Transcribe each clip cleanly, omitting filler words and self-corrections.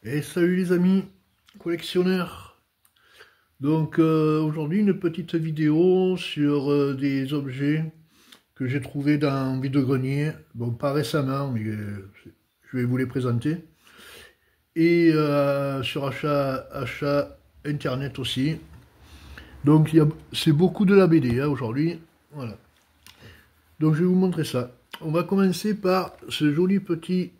Et salut les amis collectionneurs. Donc aujourd'hui une petite vidéo sur des objets que j'ai trouvés dans vide-grenier. Bon, pas récemment, mais je vais vous les présenter. Et sur achat internet aussi. Donc c'est beaucoup de la BD aujourd'hui. Voilà. Donc je vais vous montrer ça. On va commencer par ce joli petit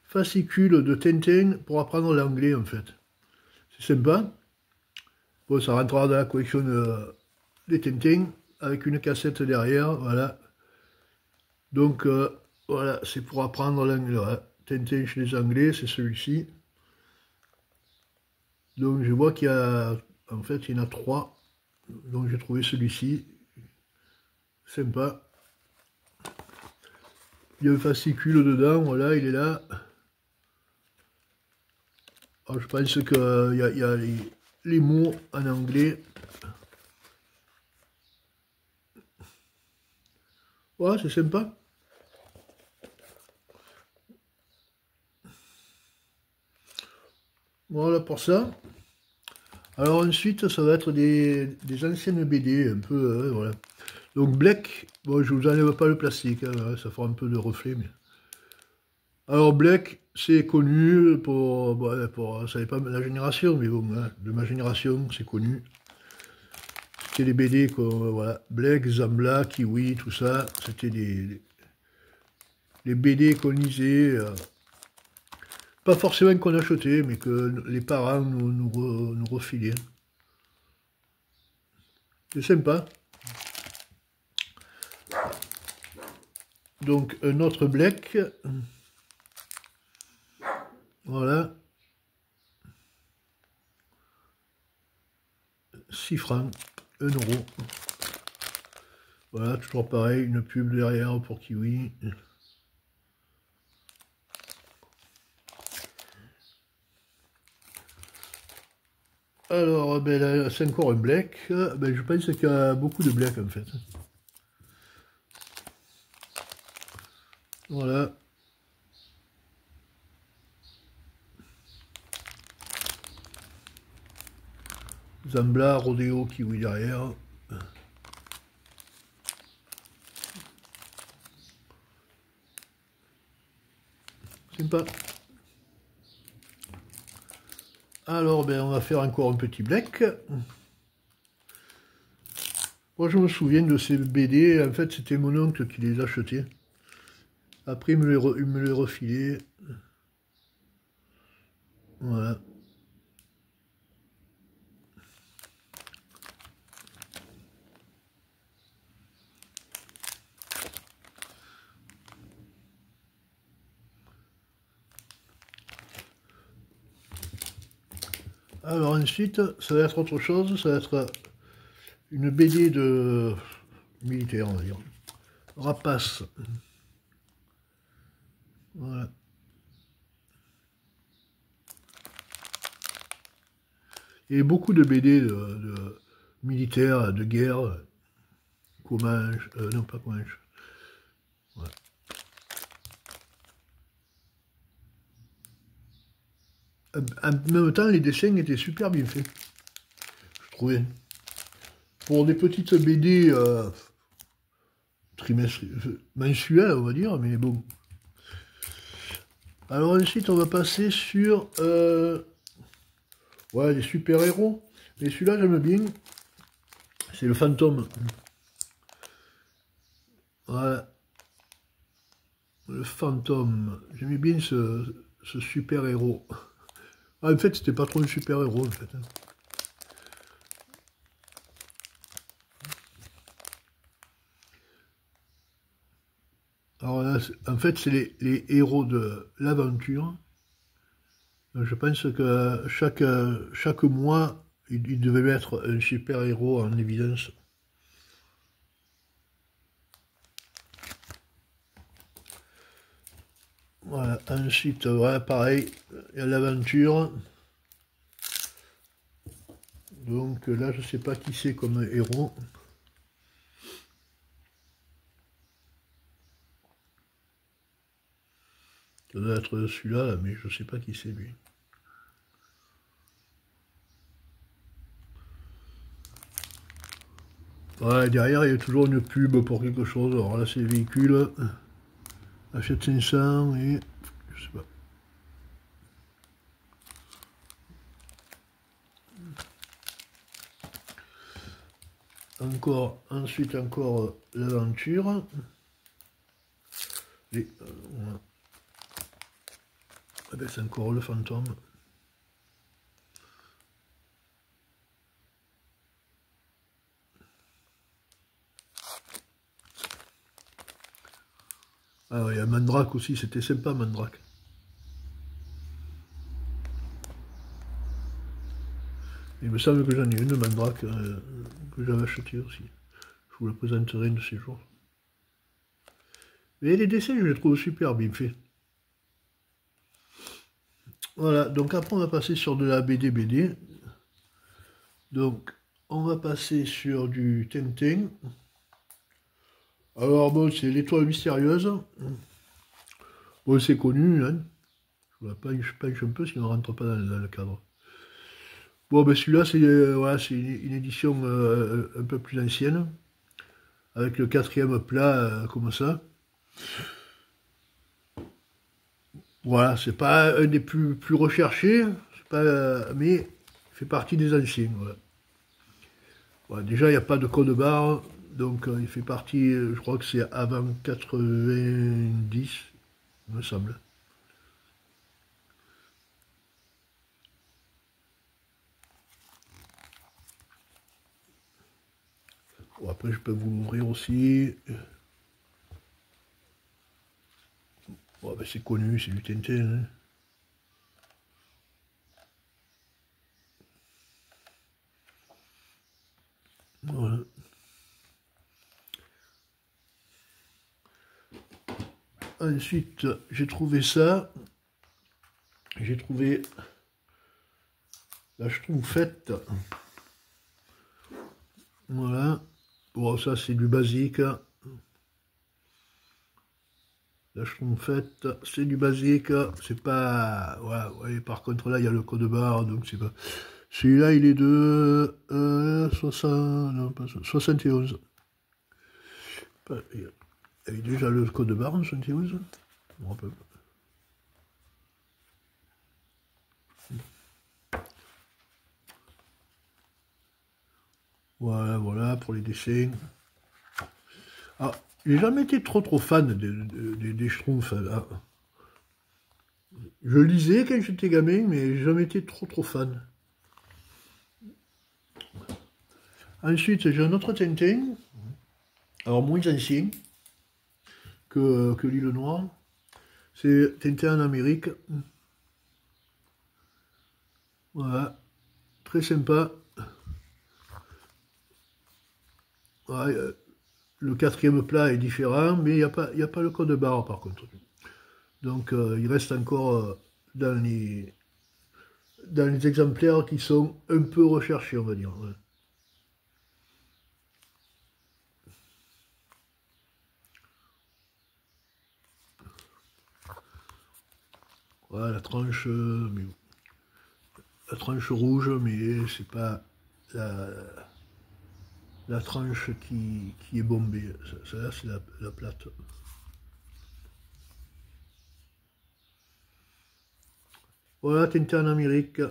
fascicule de Tintin pour apprendre l'anglais en fait. C'est sympa. Bon, ça rentrera dans la collection des Tintin avec une cassette derrière, voilà. Donc voilà, c'est pour apprendre l'anglais. Voilà. Tintin chez les Anglais, c'est celui-ci. Donc je vois qu'il y a, en fait, il y en a 3. Donc j'ai trouvé celui-ci, sympa. Il y a un fascicule dedans, voilà, il est là. Alors, je pense qu'il y a les mots en anglais. Ouais, c'est sympa. Voilà pour ça. Alors ensuite, ça va être des anciennes BD, un peu, voilà. Donc Black, bon, je vous enlève pas le plastique, hein, ça fera un peu de reflet. Mais... Alors Black, c'est connu pour, bon, ça n'est pas la génération, mais bon, hein, de ma génération, c'est connu. C'était les BD, quoi, voilà. Black, Zambla, Kiwi, tout ça, c'était les BD qu'on lisait. Pas forcément qu'on achetait, mais que les parents nous refilaient. C'est sympa. Donc un autre Black. Voilà. 6 francs. 1 euro. Voilà, toujours pareil, une pub derrière pour Kiwi. Alors, ben là, c'est encore un Black. Ben, je pense qu'il y a beaucoup de Black en fait. Voilà. Zambla, Rodeo, Kiwi derrière. Sympa. Alors, ben, on va faire encore un petit Black. Moi, je me souviens de ces BD. En fait, c'était mon oncle qui les achetait. Après, il me les refilait. Voilà. Alors ensuite, ça va être autre chose. Ça va être une BD de militaire, on va dire. Rapace. Voilà. Et beaucoup de BD de militaires, de guerre, Comanche, non pas Comanche. Voilà. En même temps, les dessins étaient super bien faits, je trouvais. Pour des petites BD mensuelles, on va dire, mais bon. Alors ensuite, on va passer sur ouais, les super-héros. Et celui-là, j'aime bien. C'est le fantôme. Voilà. Le fantôme. J'aimais bien ce super-héros. Ah, en fait, c'était pas trop un super-héros, en fait. Alors là, en fait, c'est les héros de l'aventure. Je pense que chaque mois, il devait mettre un super-héros en évidence. Voilà, ensuite, voilà, pareil, il y a l'aventure. Donc là, je sais pas qui c'est comme héros. Ça doit être celui-là, là, mais je sais pas qui c'est lui. Ouais, derrière, il y a toujours une pub pour quelque chose. Alors là, c'est véhicule. Achète 500 et... je sais pas. Encore, ensuite encore l'aventure. Et voilà. Eh ben, c'est encore le fantôme. Ah ouais, il y a Mandrake aussi, c'était sympa Mandrake. Il me semble que j'en ai une de Mandrake que j'avais achetée aussi. Je vous la présenterai un de ces jours. Mais les dessins, je les trouve super bien faits. Voilà, donc après on va passer sur de la BD. Donc on va passer sur du Tintin. Alors bon, c'est l'étoile mystérieuse. Bon, c'est connu, hein. Je vous la penche un peu, sinon on ne rentre pas dans le cadre. Bon, ben celui-là, c'est voilà, une édition un peu plus ancienne, avec le 4e plat comme ça. Voilà, c'est pas un des plus recherchés, pas, mais il fait partie des anciens. Voilà. Voilà, déjà, il n'y a pas de code barre, donc il fait partie, je crois que c'est avant 90, il me semble. Bon, après, je peux vous l'ouvrir aussi. Bon, ben, c'est connu, c'est du Tintin. Hein. Voilà. Ensuite, j'ai trouvé ça. J'ai trouvé la Schtroumpfette. Voilà. Bon, ça, c'est du basique. La Schtroumpfette, c'est du basique. C'est pas... Voilà, ouais, par contre, là, il y a le code barre, donc c'est pas... Celui-là, il est de 60... non, pas 71. Il y avait déjà le code barre en 71. Je me rappelle pas. Voilà, voilà, pour les dessins. Ah, j'ai jamais été trop fan des Schtroumpfs. Hein. Je lisais quand j'étais gamin, mais j'ai jamais été trop fan. Ensuite, j'ai un autre Tintin, alors moins ancien que l'île Noire. C'est Tintin en Amérique. Voilà, très sympa. Ouais, le 4e plat est différent, mais il n'y a pas le code barre par contre. Donc il reste encore dans les exemplaires qui sont un peu recherchés, on va dire. Ouais. Voilà la tranche, rouge, mais c'est pas la tranche qui est bombée. Celle-là, c'est la plate. Voilà, Tintin en Amérique.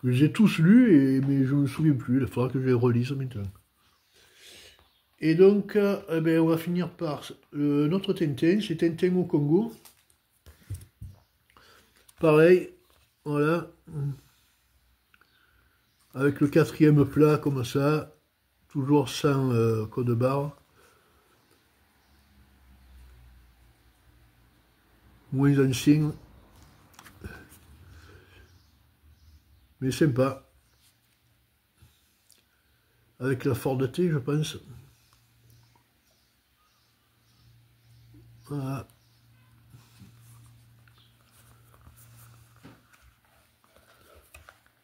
Que j'ai tous lus, mais je ne me souviens plus. Il faudra que je les relise maintenant. Et donc, eh ben, on va finir par notre Tintin. C'est Tintin au Congo. Pareil, voilà. Avec le 4e plat comme ça. Toujours sans code barre. Moins ancien. Mais sympa. Avec la Ford T, je pense. Voilà.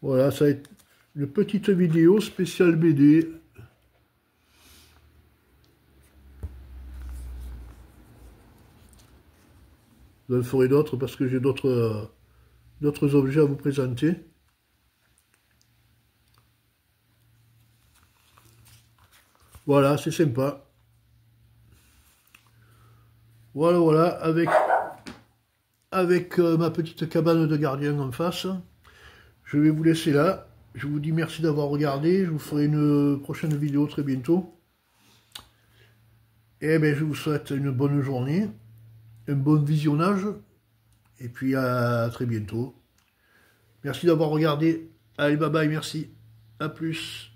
Voilà, ça va être une petite vidéo spéciale BD. Vous en ferez d'autres parce que j'ai d'autres objets à vous présenter. Voilà, c'est sympa. Voilà, voilà, avec ma petite cabane de gardien en face. Je vais vous laisser là. Je vous dis merci d'avoir regardé. Je vous ferai une prochaine vidéo très bientôt. Et bien, je vous souhaite une bonne journée, un bon visionnage. Et puis à très bientôt. Merci d'avoir regardé. Allez, bye bye, merci. À plus.